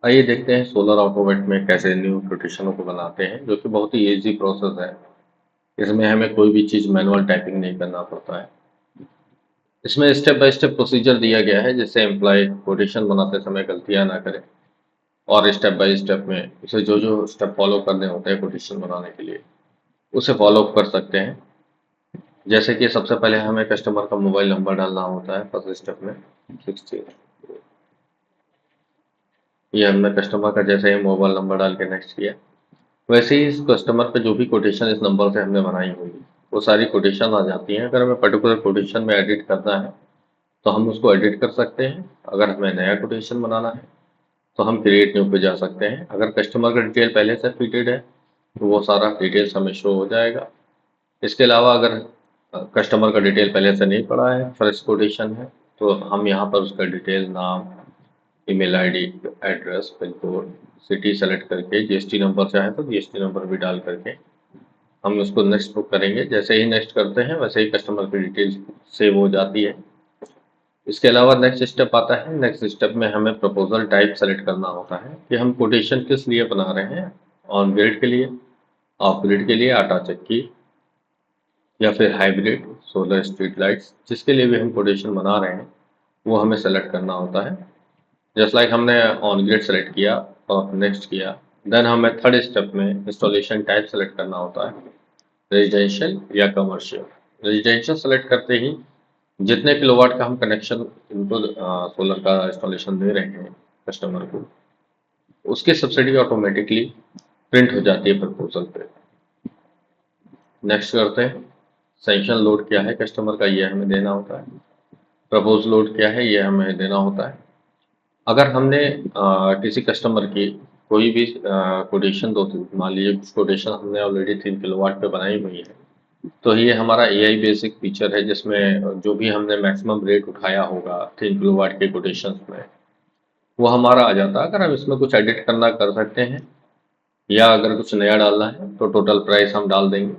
आइए देखते हैं सोलर ऑटोमेट में कैसे न्यू कोटेशनों को बनाते हैं, जो कि बहुत ही इजी प्रोसेस है। इसमें हमें कोई भी चीज़ मैनुअल टाइपिंग नहीं करना पड़ता है। इसमें स्टेप बाय स्टेप प्रोसीजर दिया गया है, जिससे एम्प्लॉय कोटेशन बनाते समय गलतियां ना करे और स्टेप बाय स्टेप में उसे जो जो स्टेप फॉलो करने होते हैं कोटेशन बनाने के लिए उसे फॉलो कर सकते हैं। जैसे कि सबसे पहले हमें कस्टमर का मोबाइल नंबर डालना होता है फर्स्ट स्टेप में 16। ये हमने कस्टमर का जैसे ही मोबाइल नंबर डाल के नेक्स्ट किया, वैसे ही इस कस्टमर पे जो भी कोटेशन इस नंबर से हमने बनाई हुई वो सारी कोटेशन आ जाती हैं। अगर हमें पर्टिकुलर कोटेशन में एडिट करना है तो हम उसको एडिट कर सकते हैं। अगर हमें नया कोटेशन बनाना है तो हम क्रिएट न्यू पे जा सकते हैं। अगर कस्टमर का डिटेल पहले से फीटेड है तो वो सारा डिटेल्स हमें शो हो जाएगा। इसके अलावा अगर कस्टमर का डिटेल पहले से नहीं पड़ा है, फ्रेश कोटेशन है, तो हम यहाँ पर उसका डिटेल, नाम, email ID, address, pin code, city select करके जीएसटी नंबर चाहे तो जीएसटी नंबर भी डाल करके हम उसको नेक्स्ट बुक करेंगे। जैसे ही नेक्स्ट करते हैं वैसे ही कस्टमर की डिटेल्स सेव हो जाती है। इसके अलावा नेक्स्ट स्टेप आता है। नेक्स्ट स्टेप में हमें प्रपोजल टाइप सेलेक्ट करना होता है कि हम कोटेशन किस लिए बना रहे हैं। ऑन ग्रिड के लिए, ऑफ ग्रिड के लिए, आटा चक्की, या फिर हाइब्रिड सोलर स्ट्रीट लाइट्स, जिसके लिए भी हम कोटेशन बना रहे हैं वो हमें सेलेक्ट करना होता है। जस्ट लाइक हमने ऑन ग्रिड सेलेक्ट किया और नेक्स्ट किया, देन हमें थर्ड स्टेप में इंस्टॉलेशन टाइप सेलेक्ट करना होता है, रेजिडेंशियल या कमर्शियल। रेजिडेंशियल सेलेक्ट करते ही जितने किलोवाट का हम कनेक्शन इनको सोलर का इंस्टॉलेशन दे रहे हैं कस्टमर को, उसकी सब्सिडी ऑटोमेटिकली प्रिंट हो जाती है प्रपोजल पे। नेक्स्ट करते हैं। सैंक्शन लोड क्या है कस्टमर का, ये हमें देना होता है। प्रपोज लोड क्या है, ये हमें देना होता है। अगर हमने किसी कस्टमर की कोई भी कोटेशन दो, मान लीजिए कोटेशन हमने ऑलरेडी 3 किलोवाट पे बनाई हुई है, तो ये हमारा एआई बेसिक फीचर है, जिसमें जो भी हमने मैक्सिमम रेट उठाया होगा 3 किलोवाट के कोटेशन में वो हमारा आ जाता है। अगर हम इसमें कुछ एडिट करना कर सकते हैं या अगर कुछ नया डालना है तो टोटल प्राइस हम डाल देंगे।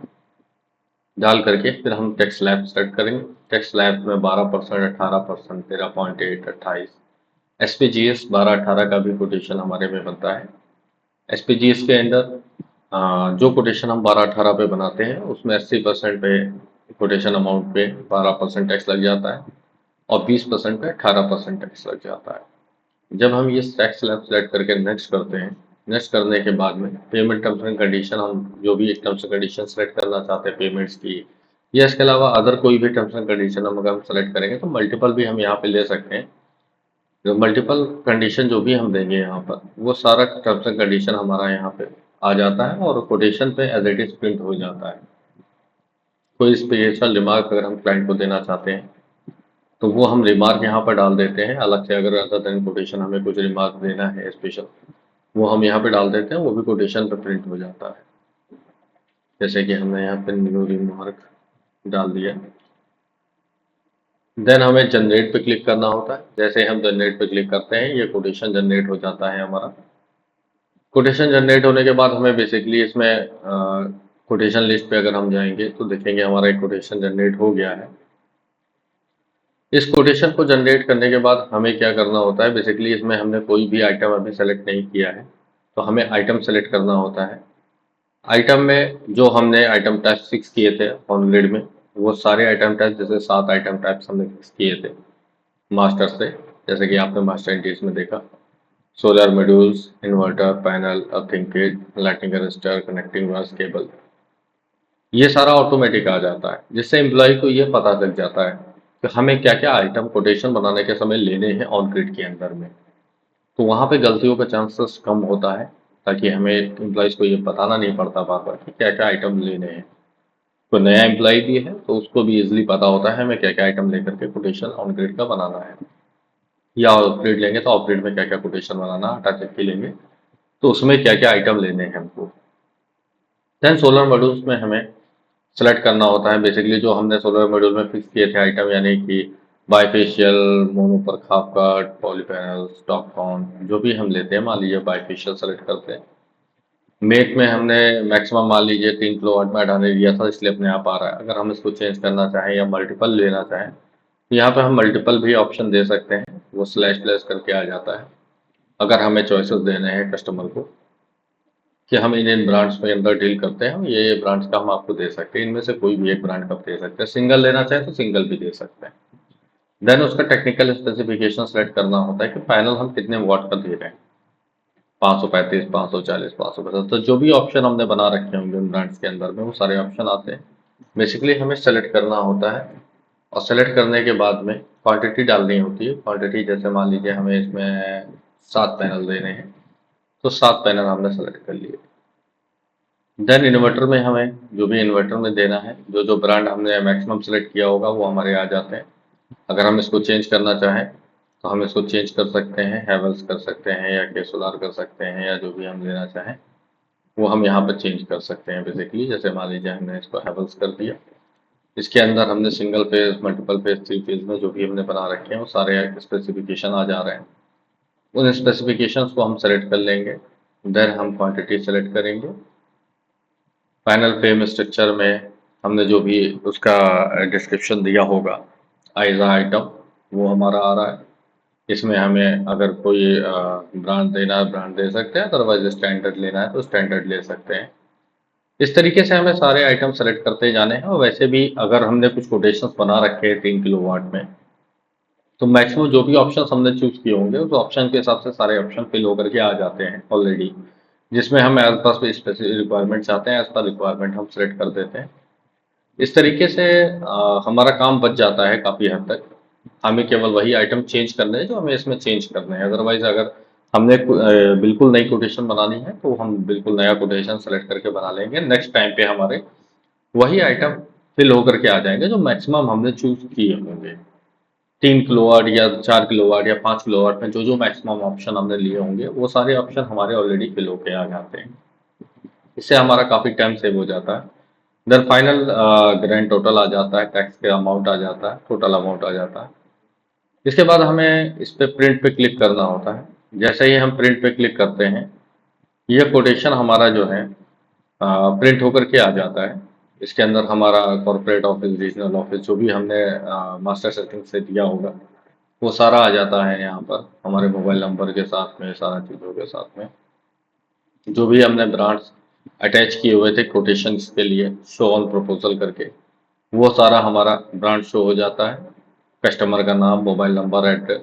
डाल करके फिर हम टैक्स स्लैब सेट करेंगे। टैक्स स्लैब में 12%, 18%, 13.8, 28, एसपीजीएस 12-18 का भी कोटेशन हमारे में बनता है। एसपीजीएस के अंदर जो कोटेशन हम 12-18 पे बनाते हैं उसमें 80% पे कोटेशन अमाउंट पे 12% टैक्स लग जाता है और 20% पे 18% टैक्स लग जाता है। जब हम ये टैक्स स्लैब सेलेक्ट करके नेक्स्ट करते हैं, नेक्स्ट करने के बाद में पेमेंट टर्म्स एंड कंडीशन, हम जो भी टर्म्स एंड कंडीशन सेलेक्ट करना चाहते हैं पेमेंट्स की, या इसके अलावा अदर कोई भी टर्म्स एंड कंडीशन हम अगर हम सेलेक्ट करेंगे तो मल्टीपल भी हम यहाँ पे ले सकते हैं। जो मल्टीपल कंडीशन जो भी हम देंगे यहाँ पर वो सारा टर्म्स एंड कंडीशन हमारा यहाँ पे आ जाता है और कोटेशन पे एज इट इज प्रिंट हो जाता है। कोई स्पेशल रिमार्क अगर हम क्लाइंट को देना चाहते हैं तो वो हम रिमार्क यहाँ पर डाल देते हैं अलग से। अगर अदर देन कोटेशन हमें कुछ रिमार्क देना है स्पेशल, वो हम यहाँ पे डाल देते हैं, वो भी कोटेशन पे प्रिंट हो जाता है। जैसे कि हमने यहाँ पे न्यू रिमार्क डाल दिया। देन हमें जनरेट पे क्लिक करना होता है। जैसे हम जनरेट पे क्लिक करते हैं ये कोटेशन जनरेट हो जाता है हमारा। कोटेशन जनरेट होने के बाद हमें बेसिकली इसमें कोटेशन लिस्ट पे अगर हम जाएंगे तो देखेंगे हमारा एक कोटेशन जनरेट हो गया है। इस कोटेशन को जनरेट करने के बाद हमें क्या करना होता है, बेसिकली इसमें हमने कोई भी आइटम अभी सेलेक्ट नहीं किया है तो हमें आइटम सेलेक्ट करना होता है। आइटम में जो हमने आइटम टाइप फिक्स किए थे ऑन ग्रिड में, वो सारे आइटम टाइप, जैसे 7 आइटम टाइप्स हमने फिक्स किए थे मास्टर से, जैसे कि आपने मास्टर इंटीज में देखा। Solar modules, inverter, panel, earthing kit, lighting arrester, connecting wires, cable, ये सारा ऑटोमेटिक आ जाता है, जिससे एम्प्लॉय को ये पता चल जाता है कि हमें क्या क्या आइटम कोटेशन बनाने के समय लेने हैं ऑन ग्रिड के अंदर में। तो वहाँ पे गलतियों का चांसेस कम होता है, ताकि हमें एम्प्लॉयज को ये बताना नहीं पड़ता बार बार कि क्या क्या आइटम लेने हैं। कोई नया एम्प्लॉय भी है तो उसको भी इजीली पता होता है हमें क्या क्या आइटम लेकर के कोटेशन ऑन ग्रिड का बनाना है। या ऑफ ग्रिड लेंगे तो ऑफ ग्रिड में क्या क्या कोटेशन बनाना, आटा चक्की लेंगे तो उसमें क्या क्या आइटम लेने हैं हमको। देन सोलर मॉड्यूल्स में हमें सेलेक्ट करना होता है बेसिकली जो हमने सोलर मॉड्यूल में फिक्स किए थे आइटम, यानी कि बाईफेशियल, मोनो खाप कट, पॉलीपैनल, स्टॉक कॉन, जो भी हम लेते हैं। मान लीजिए बाईफेशियल सेलेक्ट करते हैं। मेक में हमने मैक्सिमम मान लीजिए 3 किलोवाट में अडाने दिया था, इसलिए अपने आप आ रहा है। अगर हम इसको चेंज करना चाहें या मल्टीपल लेना चाहें तो यहाँ पे हम मल्टीपल भी ऑप्शन दे सकते हैं, वो स्लैश स्लैश करके आ जाता है। अगर हमें चॉइसेस देने हैं कस्टमर को कि हम इन ब्रांड्स में अंदर डील करते हैं, ये ब्रांड्स का हम आपको दे सकते हैं, इनमें से कोई भी एक ब्रांड का आप दे सकते हैं, सिंगल लेना चाहे तो सिंगल भी दे सकते हैं। देन उसका टेक्निकल स्पेसिफिकेशन सेलेक्ट करना होता है कि फाइनल हम कितने वाट का दे रहे हैं, 535, 540, 550, तो जो भी ऑप्शन हमने बना रखे होंगे उन ब्रांड्स के अंदर में वो सारे ऑप्शन आते हैं। बेसिकली हमें सेलेक्ट करना होता है और सेलेक्ट करने के बाद में क्वांटिटी डालनी होती है। क्वांटिटी जैसे मान लीजिए हमें इसमें 7 पैनल देने हैं, तो 7 पैनल हमने सेलेक्ट कर लिए। देन इन्वर्टर में हमें जो भी इन्वर्टर में देना है, जो जो ब्रांड हमने मैक्सिमम सेलेक्ट किया होगा वो हमारे आ जाते हैं। अगर हम इसको चेंज करना चाहें तो हम इसको चेंज कर सकते हैं, हैवेल्स कर सकते हैं या के सोलार कर सकते हैं, या जो भी हम लेना चाहें वो हम यहाँ पर चेंज कर सकते हैं। बेसिकली जैसे मान लीजिए हमने इसको हैवेल्स कर दिया, इसके अंदर हमने single phase, multiple phase, 3 phase में जो भी हमने बना रखे हैं वो सारे स्पेसिफिकेशन आ जा रहे हैं। उन स्पेसिफिकेशंस को हम सेलेक्ट कर लेंगे। देन हम क्वांटिटी सेलेक्ट करेंगे। फाइनल फ्रेम स्ट्रक्चर में हमने जो भी उसका डिस्क्रिप्शन दिया होगा आइजा आइटम, वो हमारा आ रहा है। इसमें हमें अगर कोई ब्रांड देना है ब्रांड दे सकते हैं, अदरवाइज स्टैंडर्ड लेना है तो स्टैंडर्ड ले सकते हैं। इस तरीके से हमें सारे आइटम सेलेक्ट करते जाने हैं। और वैसे भी अगर हमने कुछ कोटेशंस बना रखे हैं 3 किलोवाट में, तो मैक्सिमम जो भी ऑप्शन हमने चूज किए होंगे उस ऑप्शन के हिसाब से सारे ऑप्शन फिल होकर के आ जाते हैं ऑलरेडी, जिसमें हम एज पर स्पेसिफिक रिक्वायरमेंट चाहते हैं एज पर रिक्वायरमेंट हम सेलेक्ट कर देते हैं। इस तरीके से हमारा काम बच जाता है काफ़ी हद तक। हमें केवल वही आइटम चेंज करने हैं जो हमें इसमें चेंज करने हैं। अदरवाइज अगर हमने बिल्कुल नई कोटेशन बनानी है तो हम बिल्कुल नया कोटेशन सेलेक्ट करके बना लेंगे। नेक्स्ट टाइम पे हमारे वही आइटम फिल होकर के आ जाएंगे जो मैक्सिमम हमने चूज किए होंगे। 3 किलोवाट या 4 किलोवाट या 5 किलोवाट में जो जो मैक्सिमम ऑप्शन हमने लिए होंगे वो सारे ऑप्शन हमारे ऑलरेडी फिल होके आ जाते हैं। इससे हमारा काफ़ी टाइम सेव हो जाता है। देन फाइनल ग्रैंड टोटल आ जाता है, टैक्स का अमाउंट आ जाता है, टोटल अमाउंट आ जाता है। इसके बाद हमें इस पे प्रिंट पे क्लिक करना होता है। जैसे ही हम प्रिंट पे क्लिक करते हैं, ये कोटेशन हमारा जो है प्रिंट होकर के आ जाता है। इसके अंदर हमारा कॉर्पोरेट ऑफिस, रीजनल ऑफिस, जो भी हमने मास्टर सेटिंग से दिया होगा वो सारा आ जाता है यहाँ पर हमारे मोबाइल नंबर के साथ में, सारा चीज़ों के साथ में। जो भी हमने ब्रांड्स अटैच किए हुए थे कोटेशन के लिए शो ऑन प्रपोजल करके, वो सारा हमारा ब्रांड शो हो जाता है। कस्टमर का नाम, मोबाइल नंबर, एड्रेस,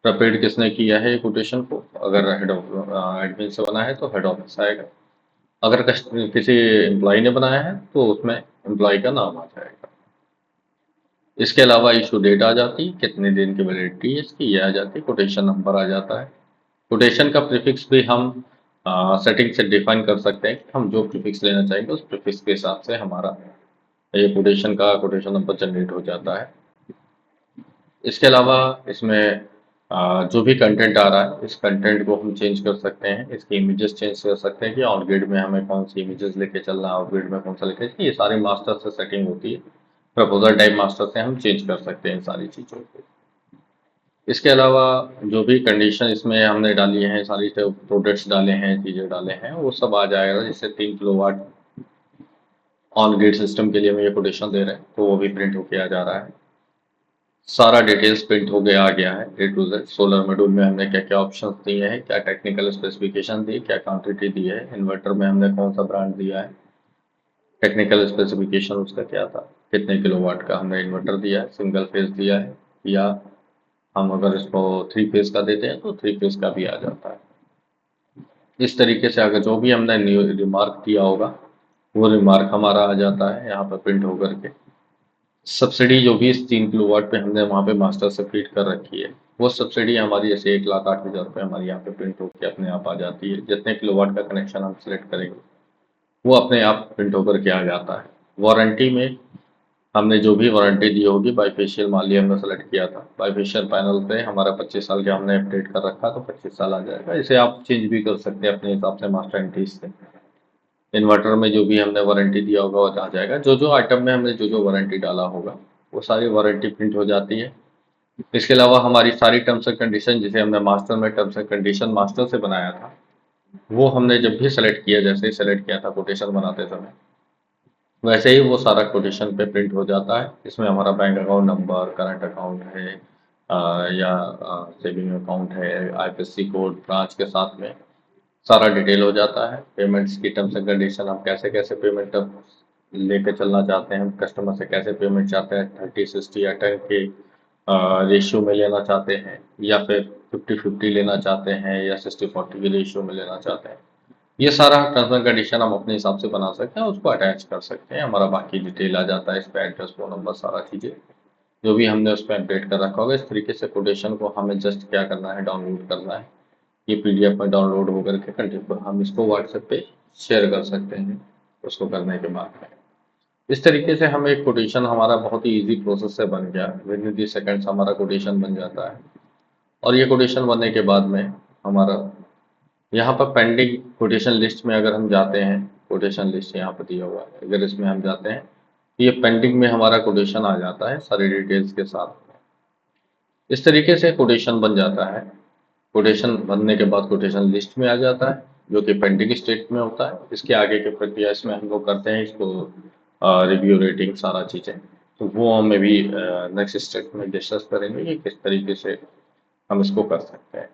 प्रिपेड किसने किया है कोटेशन को, अगर हेड ऑफ एडमिन से बना है तो हेड ऑफिस आएगा। अगर किसी एम्प्लॉय ने बनाया है तो उसमें एम्प्लॉय का नाम आ जाएगा। इसके अलावा इशू डेट आ जाती है, कितने दिन की वैलिडिटी है इसकी, ये आ जाती है। कोटेशन नंबर आ जाता है। कोटेशन का प्रीफिक्स भी हम सेटिंग से डिफाइन कर सकते हैं कि हम जो प्रीफिक्स लेना चाहेंगे उस प्रीफिक्स के हिसाब से हमारा ये कोटेशन नंबर जनरेट हो जाता है। इसके अलावा इसमें जो भी कंटेंट आ रहा है इस कंटेंट को हम चेंज कर सकते हैं। इसकी इमेजेस चेंज कर सकते हैं कि ऑन ग्रिड में हमें कौन सी इमेजेस लेके चलना है, ऑफ ग्रिड में कौन सा लेके, ये सारी मास्टर से सेटिंग होती है। प्रपोजल टाइप मास्टर से हम चेंज कर सकते हैं इन सारी चीज़ों को। इसके अलावा जो भी कंडीशन इसमें हमने डाली हैं, सारी जो प्रोडक्ट्स डाले हैं, चीज़ें डाले हैं, वो सब आ जाएगा। जैसे 3 किलोवाट ऑन ग्रिड सिस्टम के लिए हम ये कोटेशन दे रहे हैं तो वो भी प्रिंट होके आ जा रहा है। सारा डिटेल्स प्रिंट हो गया आ गया है ए टू जेड। सोलर मॉड्यूल में हमने क्या क्या ऑप्शंस दिए हैं, क्या टेक्निकल स्पेसिफिकेशन दी, क्या क्वांटिटी दी है, इन्वर्टर में हमने कौन सा ब्रांड दिया है, टेक्निकल स्पेसिफिकेशन उसका क्या था, कितने किलोवाट का हमने इन्वर्टर दिया है, सिंगल फेज दिया है, या हम अगर इसको 3 फेज का देते हैं तो 3 फेज का भी आ जाता है। इस तरीके से अगर जो भी हमने न्यू रिमार्क दिया होगा वो रिमार्क हमारा आ जाता है यहाँ पर प्रिंट होकर के। सब्सिडी जो भी इस 3 किलोवाट पे हमने वहाँ पे मास्टर से फीड कर रखी है, वो सब्सिडी हमारी जैसे 1,08,000 रुपये हमारी यहाँ पे प्रिंट होकर अपने आप आ जाती है। जितने किलोवाट का कनेक्शन हम सेलेक्ट करेंगे वो अपने आप प्रिंट होकर के आ जाता है। वारंटी में हमने जो भी वारंटी दी होगी, बाईफेशियल मान लिया हमने सेलेक्ट किया था, बाईफेशियल पैनल पे हमारा 25 साल का हमने अपडेट कर रखा तो 25 साल आ जाएगा। इसे आप चेंज भी कर सकते हैं अपने हिसाब से मास्टर एंट्रीज से। इन्वर्टर में जो भी हमने वारंटी दिया होगा वो आ जाएगा। जो जो आइटम में हमने जो जो वारंटी डाला होगा वो सारी वारंटी प्रिंट हो जाती है। इसके अलावा हमारी सारी टर्म्स एंड कंडीशन जिसे हमने मास्टर में टर्म्स एंड कंडीशन मास्टर से बनाया था, वो हमने जब भी सेलेक्ट किया, जैसे ही सेलेक्ट किया था कोटेशन बनाते समय, वैसे ही वो सारा कोटेशन पे प्रिंट हो जाता है। इसमें हमारा bank account number, current account है, या सेविंग अकाउंट है, आईएफएससी कोड, ब्रांच के साथ में सारा डिटेल हो जाता है। पेमेंट्स की टर्म्स एंड कंडीशन, हम कैसे कैसे पेमेंट अब लेके चलना चाहते हैं, कस्टमर से कैसे पेमेंट चाहते हैं, 30-60 या 10 के रेशियो में लेना चाहते हैं, या फिर 50-50 लेना चाहते हैं, या 60-40 के रेशियो में लेना चाहते हैं। ये सारा टर्म्स एंड कंडीशन हम अपने हिसाब से बना सकते हैं, उसको अटैच कर सकते हैं। हमारा बाकी डिटेल आ जाता है इस पर, एड्रेस, फोन नंबर, सारा चीज़ें जो भी हमने उस पर अपडेट कर रखा होगा। इस तरीके से कोटेशन को हमें जस्ट क्या करना है, डाउनलोड करना है। ये पीडीएफ में डाउनलोड होकर के कंटिन्यू हम इसको व्हाट्सएप पे शेयर कर सकते हैं उसको करने के बाद में। इस तरीके से हम एक कोटेशन, हमारा बहुत ही इजी प्रोसेस से बन गया, विद इन दी सेकेंड्स हमारा कोटेशन बन जाता है। और ये कोटेशन बनने के बाद में हमारा यहाँ पर पेंडिंग कोटेशन लिस्ट में अगर हम जाते हैं, कोटेशन लिस्ट यहाँ पर दिया हुआ है, अगर इसमें हम जाते हैं तो ये पेंडिंग में हमारा कोटेशन आ जाता है सारी डिटेल्स के साथ। इस तरीके से कोटेशन बन जाता है। कोटेशन बनने के बाद कोटेशन लिस्ट में आ जाता है, जो कि पेंडिंग स्टेट में होता है। इसके आगे की प्रक्रिया इसमें हम लोग करते हैं, इसको रिव्यू, रेटिंग, सारा चीज़ें, तो वो हमें भी नेक्स्ट स्टेप में डिस्कस करेंगे कि किस तरीके से हम इसको कर सकते हैं।